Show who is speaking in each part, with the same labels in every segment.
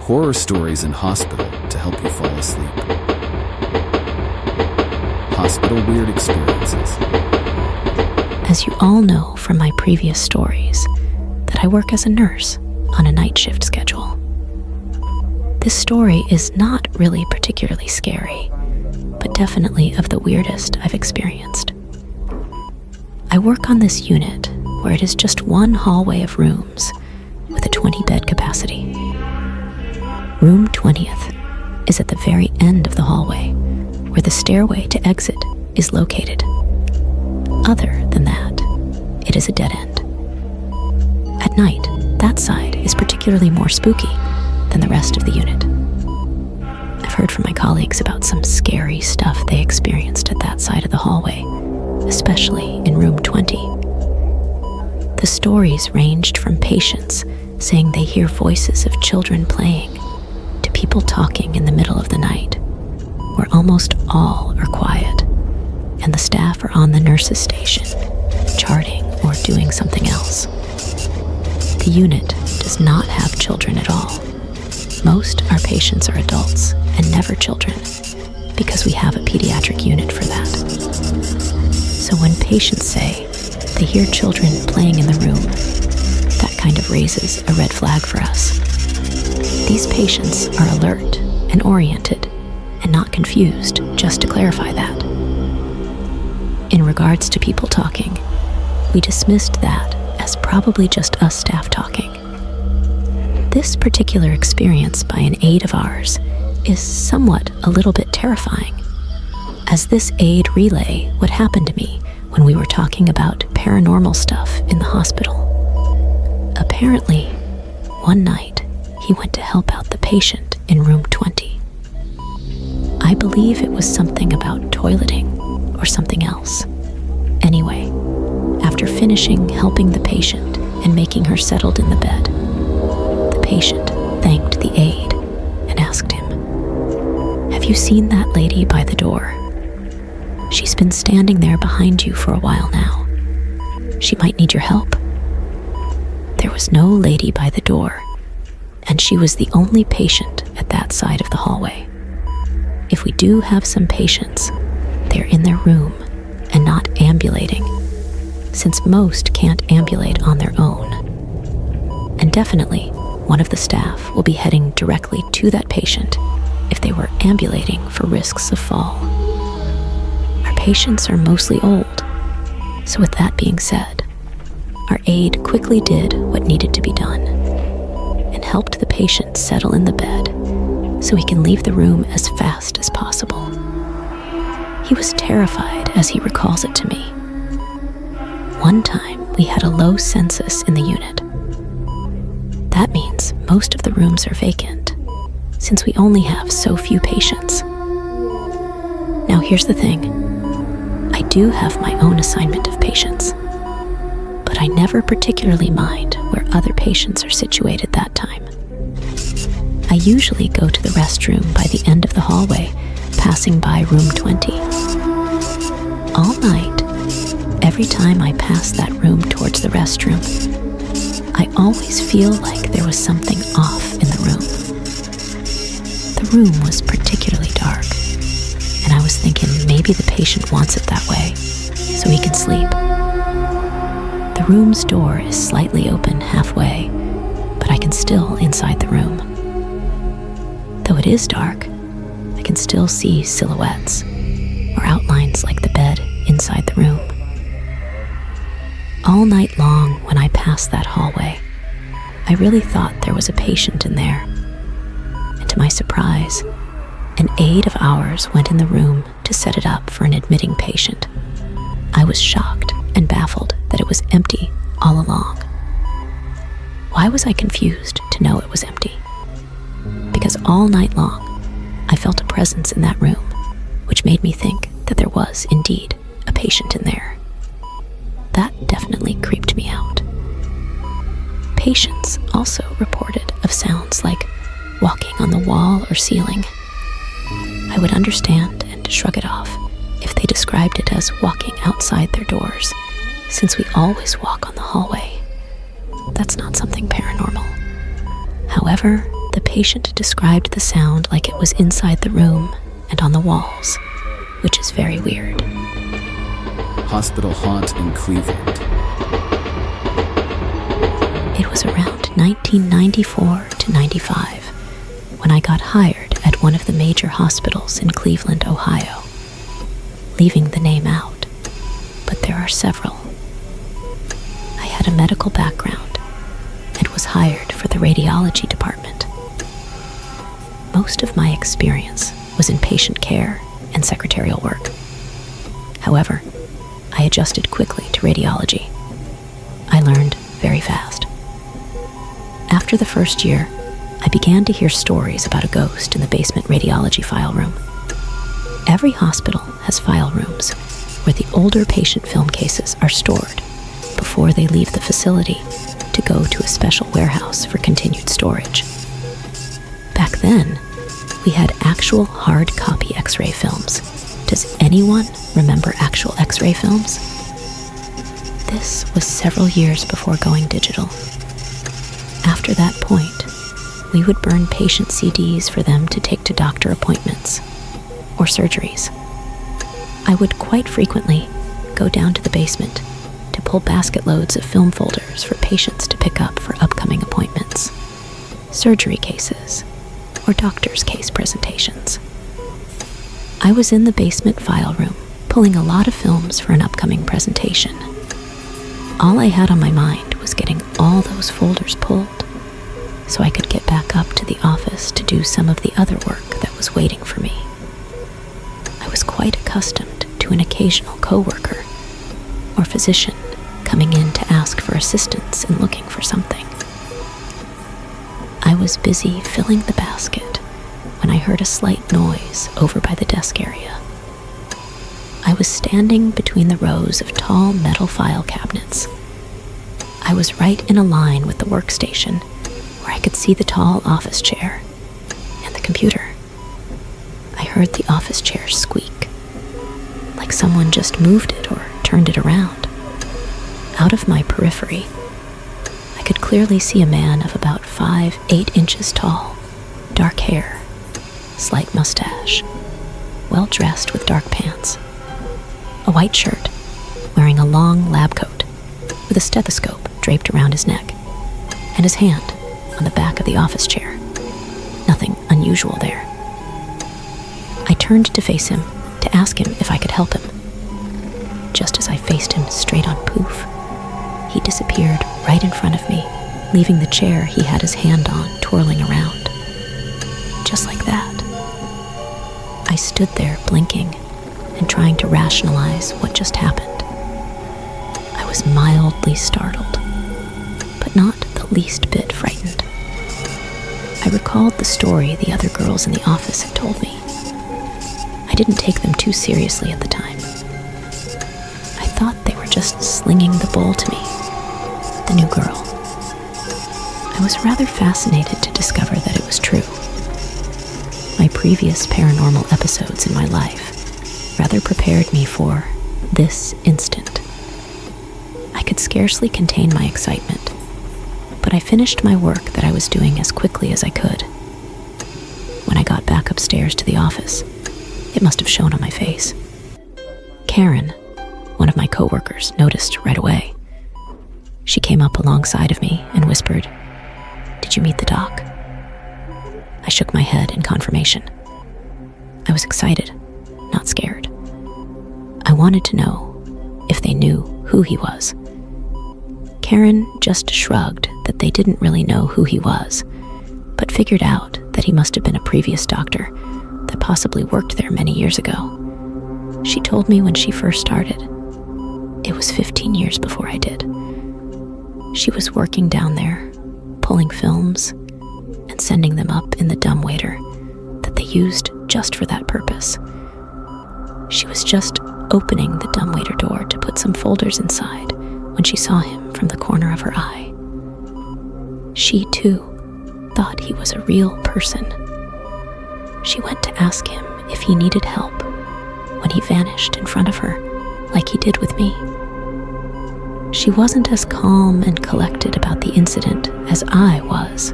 Speaker 1: Horror stories in hospital to help you fall asleep. Hospital weird experiences.
Speaker 2: As you all know from my previous stories, that I work as a nurse on a night shift schedule. This story is not really particularly scary, but definitely of the weirdest I've experienced. I work on this unit where it is just one hallway of rooms with a 20-bed capacity. Room 20th is at the very end of the hallway, where the stairway to exit is located. Other than that, it is a dead end. At night, that side is particularly more spooky than the rest of the unit. I've heard from my colleagues about some scary stuff they experienced at that side of the hallway, especially in room 20. The stories ranged from patients saying they hear voices of children playing to people talking in the middle of the night, where almost all are quiet and the staff are on the nurse's station, charting or doing something else. The unit does not have children at all. Most our patients are adults and never children, because we have a pediatric unit for that. So when patients say they hear children playing in the room, that kind of raises a red flag for us. These patients are alert and oriented and not confused, just to clarify that. In regards to people talking, we dismissed that as probably just us staff talking. This particular experience by an aide of ours is somewhat a little bit terrifying, as this aide relay what happened to me when we were talking about paranormal stuff in the hospital. Apparently, one night, he went to help out the patient in room 20. I believe it was something about toileting or something else. Anyway, after finishing helping the patient and making her settled in the bed, the patient thanked the aide and asked him, "Have you seen that lady by the door? She's been standing there behind you for a while now. She might need your help." There was no lady by the door, and she was the only patient at that side of the hallway. If we do have some patients, they're in their room and not ambulating, since most can't ambulate on their own. And definitely, one of the staff will be heading directly to that patient if they were ambulating for risks of fall. Our patients are mostly old, so with that being said, our aide quickly did what needed to be done and helped the patient settle in the bed so he can leave the room as fast as possible. He was terrified as he recalls it to me. One time, we had a low census in the unit. That means most of the rooms are vacant, since we only have so few patients. Now here's the thing. I do have my own assignment of patients, but I never particularly mind where other patients are situated that time. I usually go to the restroom by the end of the hallway, passing by room 20. All night, every time I pass that room towards the restroom, I always feel like there was something off in the room. The room was particularly dark, and I was thinking maybe the patient wants it that way, so he can sleep. The room's door is slightly open halfway, but I can still inside the room. Though it is dark, I can still see silhouettes or outlines like the bed inside the room. All night long when I passed that hallway, I really thought there was a patient in there. And to my surprise, an aide of ours went in the room to set it up for an admitting patient. I was shocked and baffled that it was empty all along. Why was I confused to know it was empty? Because all night long, I felt a presence in that room, which made me think that there was indeed a patient in there. That definitely creeped me out. Patients also reported of sounds like walking on the wall or ceiling. I would understand and shrug it off if they described it as walking outside their doors, since we always walk on the hallway. That's not something paranormal. However, The patient described the sound like it was inside the room and on the walls, which is very weird.
Speaker 1: Hospital haunt in Cleveland.
Speaker 2: It was around 1994 to 95 when I got hired at one of the major hospitals in Cleveland, Ohio. Leaving the name out, but there are several. I had a medical background and was hired for the radiology department. Most of my experience was in patient care and secretarial work. However, I adjusted quickly to radiology. I learned very fast. After the first year, I began to hear stories about a ghost in the basement radiology file room. Every hospital has file rooms where the older patient film cases are stored before they leave the facility to go to a special warehouse for continued storage. Back then, we had actual hard copy X-ray films. Does anyone remember actual X-ray films? This was several years before going digital. After that point, we would burn patient CDs for them to take to doctor appointments or surgeries. I would quite frequently go down to the basement to pull basket loads of film folders for patients to pick up for upcoming appointments, surgery cases, or doctor's case presentations. I was in the basement file room pulling a lot of films for an upcoming presentation. All I had on my mind was getting all those folders pulled so I could get back up to the office to do some of the other work that was waiting for me. I was quite accustomed to an occasional coworker or physician coming in to ask for assistance in looking for something. I was busy filling the basket when I heard a slight noise over by the desk area. I was standing between the rows of tall metal file cabinets. I was right in a line with the workstation where I could see the tall office chair and the computer. I heard the office chair squeak, like someone just moved it or turned it around. Out of my periphery, I could clearly see a man of about 5-8 inches tall, dark hair, slight mustache, well dressed with dark pants, a white shirt, wearing a long lab coat with a stethoscope draped around his neck, and his hand on the back of the office chair. Nothing unusual there. I turned to face him to ask him if I could help him. Just as I faced him straight on poof, he disappeared right in front of me, leaving the chair he had his hand on twirling around. Just like that. I stood there blinking and trying to rationalize what just happened. I was mildly startled, but not the least bit frightened. I recalled the story the other girls in the office had told me. I didn't take them too seriously at the time. I thought they were just slinging the bowl to me, the new girl. I was rather fascinated to discover that it was true. My previous paranormal episodes in my life rather prepared me for this instant. I could scarcely contain my excitement, but I finished my work that I was doing as quickly as I could. When I got back upstairs to the office, it must have shown on my face. Karen, one of my coworkers, noticed right away. She came up alongside of me and whispered, "Did you meet the doc?" I shook my head in confirmation. I was excited, not scared. I wanted to know if they knew who he was. Karen just shrugged that they didn't really know who he was, but figured out that he must have been a previous doctor that possibly worked there many years ago. She told me when she first started. It was 15 years before I did. She was working down there, pulling films and sending them up in the dumbwaiter that they used just for that purpose. She was just opening the dumbwaiter door to put some folders inside when she saw him from the corner of her eye. She, too, thought he was a real person. She went to ask him if he needed help when he vanished in front of her, like he did with me. She wasn't as calm and collected about the incident as I was.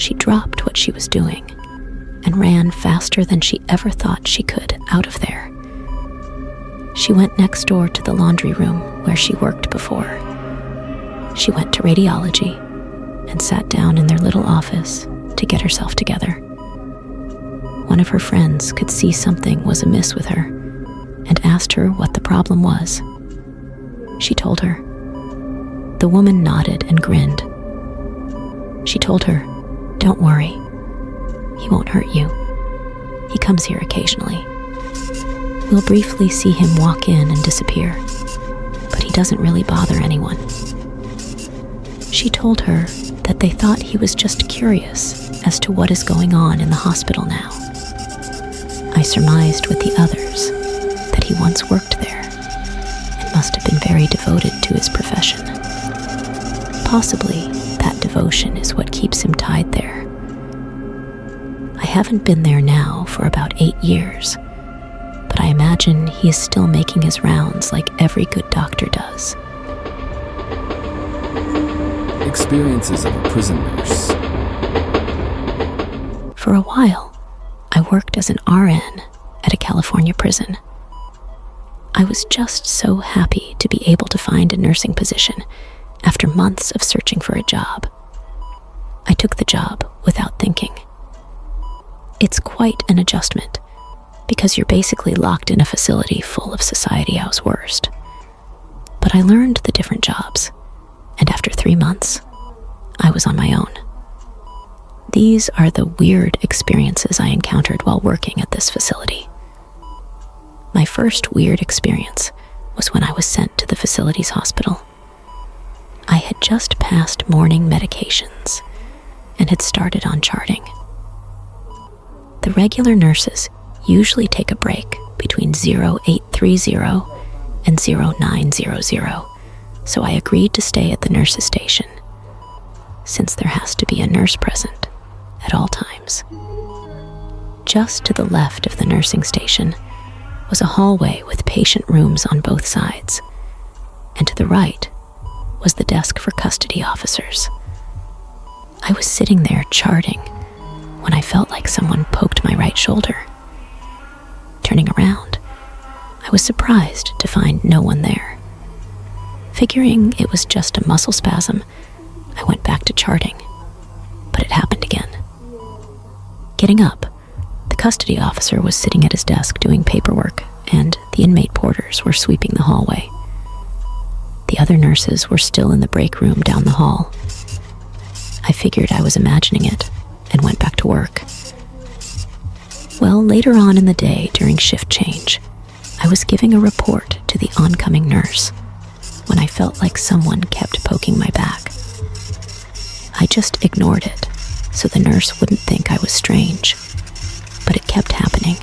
Speaker 2: she dropped what she was doing and ran faster than she ever thought she could out of there. She went next door to the laundry room where she worked before. She went to radiology and sat down in their little office to get herself together. One of her friends could see something was amiss with her and asked her what the problem was. She told her. The woman nodded and grinned. She told her, "Don't worry. He won't hurt you. He comes here occasionally. We'll briefly see him walk in and disappear, but he doesn't really bother anyone." She told her that they thought he was just curious as to what is going on in the hospital now. I surmised with the others that he once worked there and must have been very devoted to his profession. Possibly that devotion is what keeps him tied there. I haven't been there now for about 8 years, but I imagine he is still making his rounds like every good doctor does.
Speaker 1: Experiences of a prison nurse.
Speaker 2: For a while, I worked as an RN at a California prison. I was just so happy to be able to find a nursing position after months of searching for a job. I took the job without thinking. It's quite an adjustment because you're basically locked in a facility full of society house worst. But I learned the different jobs, and after 3 months, I was on my own. These are the weird experiences I encountered while working at this facility. My first weird experience was when I was sent to the facility's hospital. I had just passed morning medications and had started on charting. The regular nurses usually take a break between 0830 and 0900, so I agreed to stay at the nurse's station, since there has to be a nurse present at all times. Just to the left of the nursing station was a hallway with patient rooms on both sides, and to the right was the desk for custody officers. I was sitting there charting when I felt like someone poked my right shoulder. Turning around, I was surprised to find no one there. Figuring it was just a muscle spasm, I went back to charting, but it happened again. Getting up, the custody officer was sitting at his desk doing paperwork, and the inmate porters were sweeping the hallway. The other nurses were still in the break room down the hall. I figured I was imagining it and went back to work. Well, later on in the day during shift change, I was giving a report to the oncoming nurse when I felt like someone kept poking my back. I just ignored it so the nurse wouldn't think I was strange, but it kept happening,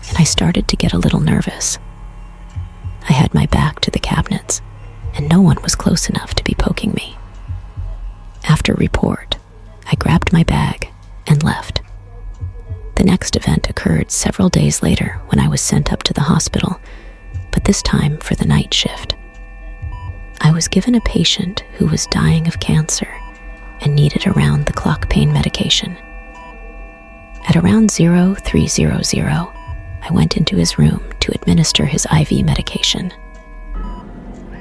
Speaker 2: and I started to get a little nervous. I had my back to the cabinets, and no one was close enough to be poking me. After report, I grabbed my bag and left. The next event occurred several days later when I was sent up to the hospital, but this time for the night shift. I was given a patient who was dying of cancer and needed around-the-clock pain medication. At around 0300, I went into his room to administer his IV medication.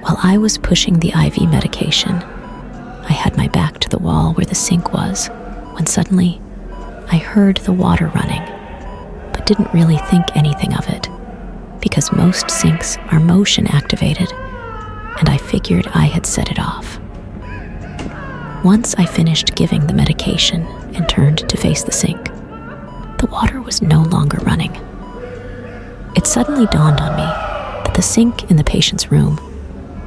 Speaker 2: While I was pushing the IV medication, I had my back to the wall where the sink was, when suddenly I heard the water running, but didn't really think anything of it, because most sinks are motion activated, and I figured I had set it off. Once I finished giving the medication and turned to face the sink, the water was no longer running. It suddenly dawned on me that the sink in the patient's room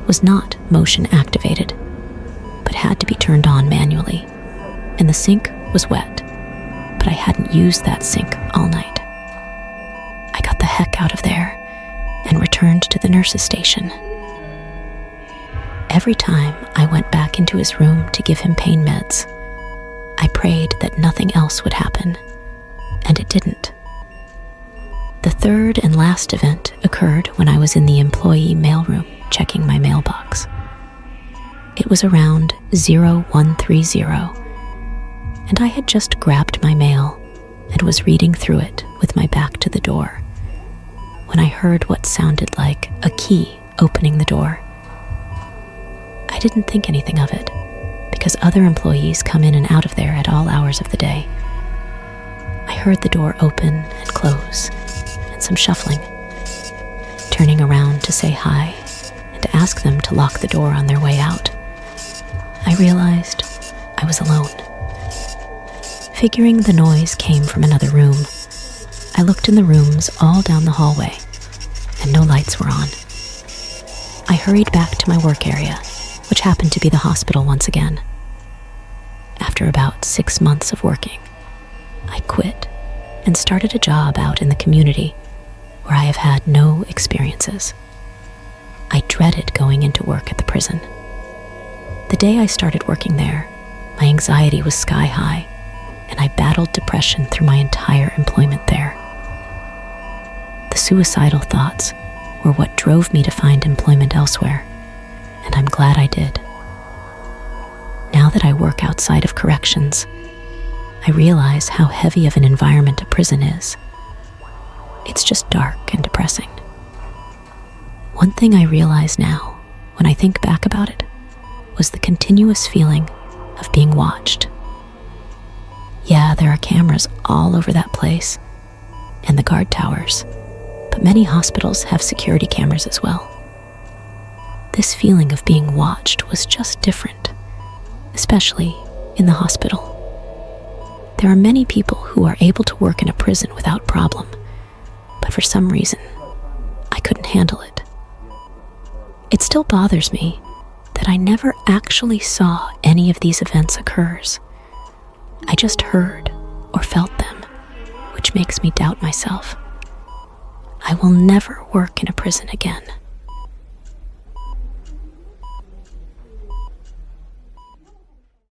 Speaker 2: was not motion activated, but had to be turned on manually, and the sink was wet, but I hadn't used that sink all night. I got the heck out of there and returned to the nurse's station. Every time I went back into his room to give him pain meds, I prayed that nothing else would happen, and it didn't. The third and last event occurred when I was in the employee mailroom checking my mailbox. It was around 0130, and I had just grabbed my mail and was reading through it with my back to the door when I heard what sounded like a key opening the door. I didn't think anything of it because other employees come in and out of there at all hours of the day. I heard the door open and close and some shuffling. Turning around to say hi and to ask them to lock the door on their way out, I realized I was alone. Figuring the noise came from another room, I looked in the rooms all down the hallway, and no lights were on. I hurried back to my work area, which happened to be the hospital once again. After about 6 months of working, I quit and started a job out in the community where I have had no experiences. I dreaded going into work at the prison. The day I started working there, my anxiety was sky high, and I battled depression through my entire employment there. The suicidal thoughts were what drove me to find employment elsewhere, and I'm glad I did. Now that I work outside of corrections, I realize how heavy of an environment a prison is. It's just dark and depressing. One thing I realize now, when I think back about it, was the continuous feeling of being watched. Yeah, there are cameras all over that place, and the guard towers, but many hospitals have security cameras as well. This feeling of being watched was just different, especially in the hospital. There are many people who are able to work in a prison without problem, but for some reason, I couldn't handle it. It still bothers me that I never actually saw any of these events occurs. I just heard or felt them, which makes me doubt myself. I will never work in a prison again.